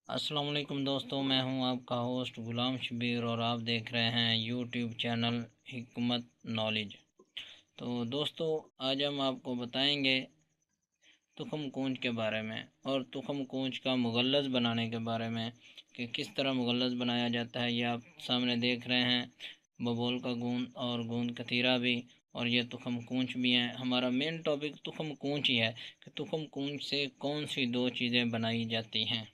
अस्सलाम वालेकुम दोस्तों, मैं हूं आपका होस्ट गुलाम शबीर और आप देख रहे हैं यूट्यूब चैनल हिकमत नॉलेज। तो दोस्तों, आज हम आपको बताएंगे तुखम कूंज के बारे में और तुखम कूंज का मुगल्लज़ बनाने के बारे में कि किस तरह मुगल्लज़ बनाया जाता है। ये आप सामने देख रहे हैं, बबोल का गूंद और गूंद कतीरा भी, और ये तुखम कूंज भी हैं। हमारा मेन टॉपिक तुखम कूंज ही है कि तुखम कूंज से कौन सी दो चीज़ें बनाई जाती हैं।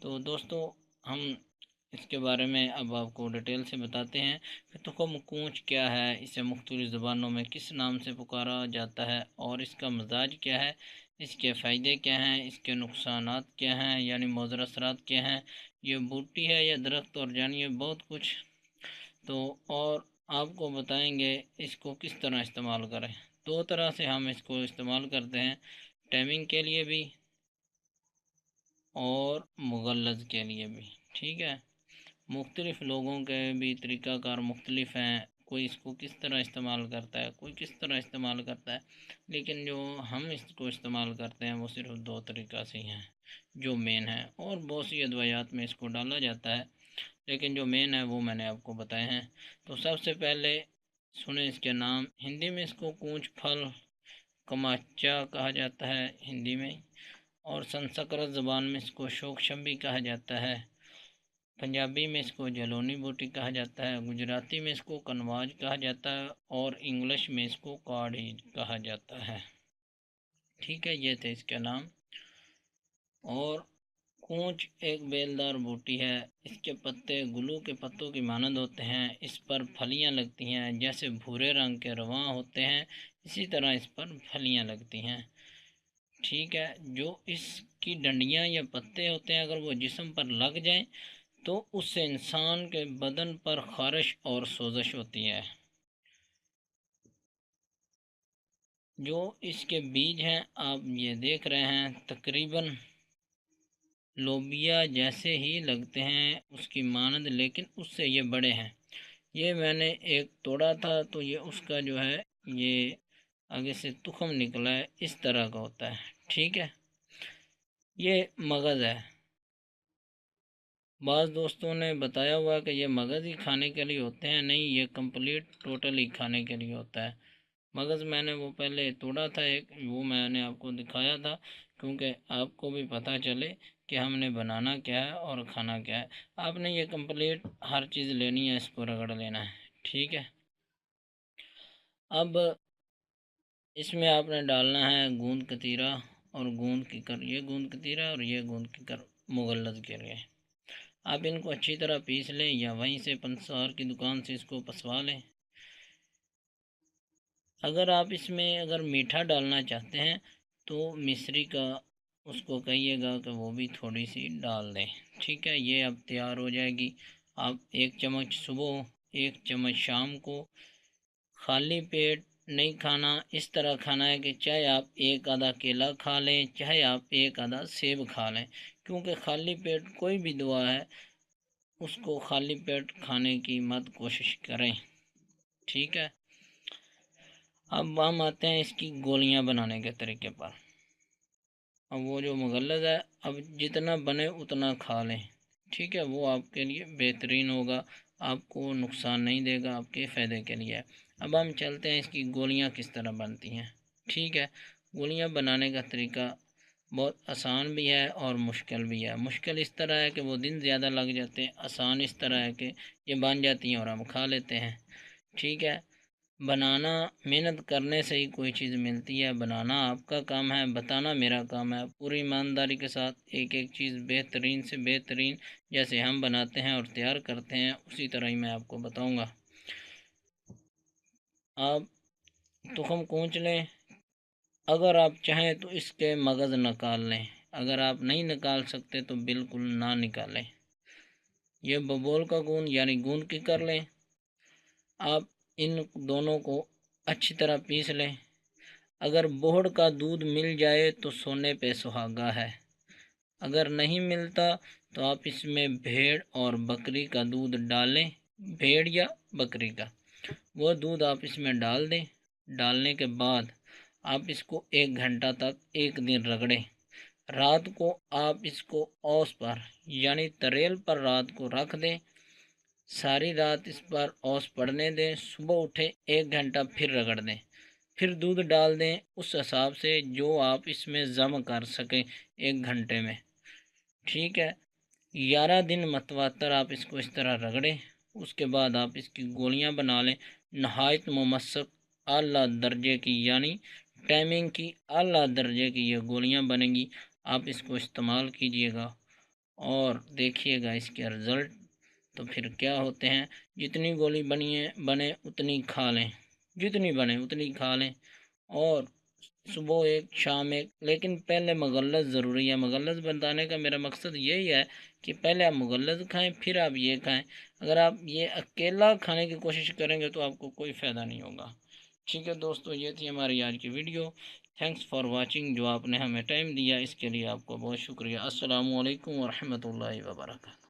तो दोस्तों, हम इसके बारे में अब आपको डिटेल से बताते हैं कि तुखम कूंज क्या है, इसे मुख्तलिफ ज़बानों में किस नाम से पुकारा जाता है और इसका मिजाज क्या है, इसके फ़ायदे क्या हैं, इसके नुकसानात क्या हैं यानी मुज़र असरात क्या हैं, ये बूटी है या दरख्त, और जानिए बहुत कुछ। तो और आपको बताएंगे इसको किस तरह इस्तेमाल करें। दो तरह से हम इसको इस्तेमाल करते हैं, टाइमिंग के लिए भी और मुगल्लज़ के लिए भी। ठीक है, मुख्तलिफ़ लोगों के भी तरीक़ाकार मुख्तलिफ़ हैं, कोई इसको किस तरह इस्तेमाल करता है, कोई किस तरह इस्तेमाल करता है, लेकिन जो हम इसको इस्तेमाल करते हैं वो सिर्फ दो तरीक़ा से ही हैं जो मेन है, और बहुत सी अद्वियात में इसको डाला जाता है, लेकिन जो मेन है वो मैंने आपको बताए हैं। तो सबसे पहले सुने इसके नाम। हिंदी में इसको कूंज फल कमाचा कहा जाता है हिंदी में, और संस्कृत ज़बान में इसको शोक शम्बी कहा जाता है, पंजाबी में इसको जलोनी बूटी कहा जाता है, गुजराती में इसको कनवाज कहा जाता है, और इंग्लिश में इसको काढ़ी कहा जाता है। ठीक है, ये थे इसके नाम। और कूंच एक बेलदार बूटी है, इसके पत्ते गुलू के पत्तों की मानद होते हैं, इस पर फलियां लगती हैं, जैसे भूरे रंग के रवां होते हैं इसी तरह इस पर फलियां लगती हैं। ठीक है, जो इसकी डंडियां या पत्ते होते हैं, अगर वो जिस्म पर लग जाएं तो उससे इंसान के बदन पर ख़ारिश और सोजश होती है। जो इसके बीज हैं आप ये देख रहे हैं, तकरीबन लोबिया जैसे ही लगते हैं उसकी मानद, लेकिन उससे ये बड़े हैं। ये मैंने एक तोड़ा था तो ये उसका जो है ये आगे से तुखम निकला है, इस तरह का होता है। ठीक है, ये मगज़ है। बाज़ दोस्तों ने बताया हुआ कि ये मगज़ ही खाने के लिए होते हैं, नहीं, ये कंप्लीट टोटली खाने के लिए होता है। मगज़ मैंने वो पहले तोड़ा था एक, वो मैंने आपको दिखाया था क्योंकि आपको भी पता चले कि हमने बनाना क्या है और खाना क्या है। आपने ये कंप्लीट हर चीज़ लेनी है, इसको रगड़ लेना है। ठीक है, अब इसमें आपने डालना है गूंद कतीरा और गूंद कीकर, ये गूंद कतीरा और ये गूंद कीकर मुगल्लज़ के लिए। आप इनको अच्छी तरह पीस लें या वहीं से पंसार की दुकान से इसको पसवा लें। अगर आप इसमें अगर मीठा डालना चाहते हैं तो मिश्री का उसको कहिएगा कि वो भी थोड़ी सी डाल दें। ठीक है, ये अब तैयार हो जाएगी। आप एक चम्मच सुबह, एक चम्मच शाम को, खाली पेट नहीं खाना। इस तरह खाना है कि चाहे आप एक आधा केला खा लें, चाहे आप एक आधा सेब खा लें, क्योंकि खाली पेट कोई भी दवा है उसको खाली पेट खाने की मत कोशिश करें। ठीक है, अब हम आते हैं इसकी गोलियां बनाने के तरीके पर। अब वो जो मुगल्लज़ है, अब जितना बने उतना खा लें। ठीक है, वो आपके लिए बेहतरीन होगा, आपको नुकसान नहीं देगा, आपके फ़ायदे के लिए है। अब हम चलते हैं इसकी गोलियां किस तरह बनती हैं। ठीक है, गोलियां बनाने का तरीका बहुत आसान भी है और मुश्किल भी है। मुश्किल इस तरह है कि वो दिन ज़्यादा लग जाते हैं, आसान इस तरह है कि ये बन जाती हैं और हम खा लेते हैं। ठीक है, बनाना मेहनत करने से ही कोई चीज़ मिलती है, बनाना आपका काम है, बताना मेरा काम है। पूरी ईमानदारी के साथ एक एक चीज़ बेहतरीन से बेहतरीन जैसे हम बनाते हैं और तैयार करते हैं उसी तरह ही मैं आपको बताऊंगा। आप तुखम कूच लें, अगर आप चाहें तो इसके मगज़ निकाल लें, अगर आप नहीं निकाल सकते तो बिल्कुल ना निकालें। ये बबोल का गूंद यानी गूंद की कर लें। आप इन दोनों को अच्छी तरह पीस लें। अगर बोहड़ का दूध मिल जाए तो सोने पे सुहागा है, अगर नहीं मिलता तो आप इसमें भेड़ और बकरी का दूध डालें, भेड़ या बकरी का वो दूध आप इसमें डाल दें। डालने के बाद आप इसको 1 घंटा तक एक दिन रगड़ें। رات کو آپ اس کو اوس پر یعنی تریل پر رات کو رکھ دیں، ساری رات اس پر اوس پڑنے دیں، صبح اٹھے 1 گھنٹہ پھر رگڑ دیں، پھر دودھ ڈال دیں اس حساب سے جو آپ اس میں ضم کر سکیں 1 گھنٹے میں، ٹھیک ہے۔ 11 دن متواتر آپ اس کو اس طرح رگڑیں، اس کے بعد آپ اس کی گولیاں بنا لیں، نہایت ممسک اعلیٰ درجے کی یعنی ٹائمنگ کی اعلیٰ درجے کی یہ گولیاں بنیں گی۔ آپ اس کو استعمال کیجیے گا اور دیکھیے گا اس کے رزلٹ۔ تو پھر کیا ہوتے ہیں، جتنی گولی بنے اتنی کھا لیں، جتنی بنے اتنی کھا لیں، اور صبح ایک شام ایک، لیکن پہلے مغلظ ضروری ہے۔ مغلظ بتانے کا میرا مقصد یہی ہے کہ پہلے آپ مغلظ کھائیں پھر آپ یہ کھائیں۔ اگر آپ یہ اکیلا کھانے کی کوشش کریں گے تو آپ کو کوئی فائدہ نہیں ہوگا۔ ٹھیک ہے دوستو، یہ تھی ہماری آج کی ویڈیو۔ تھینکس فار واچنگ، جو آپ نے ہمیں ٹائم دیا اس کے لیے آپ کو بہت شکریہ۔ السلام علیکم ورحمۃ اللہ وبرکاتہ۔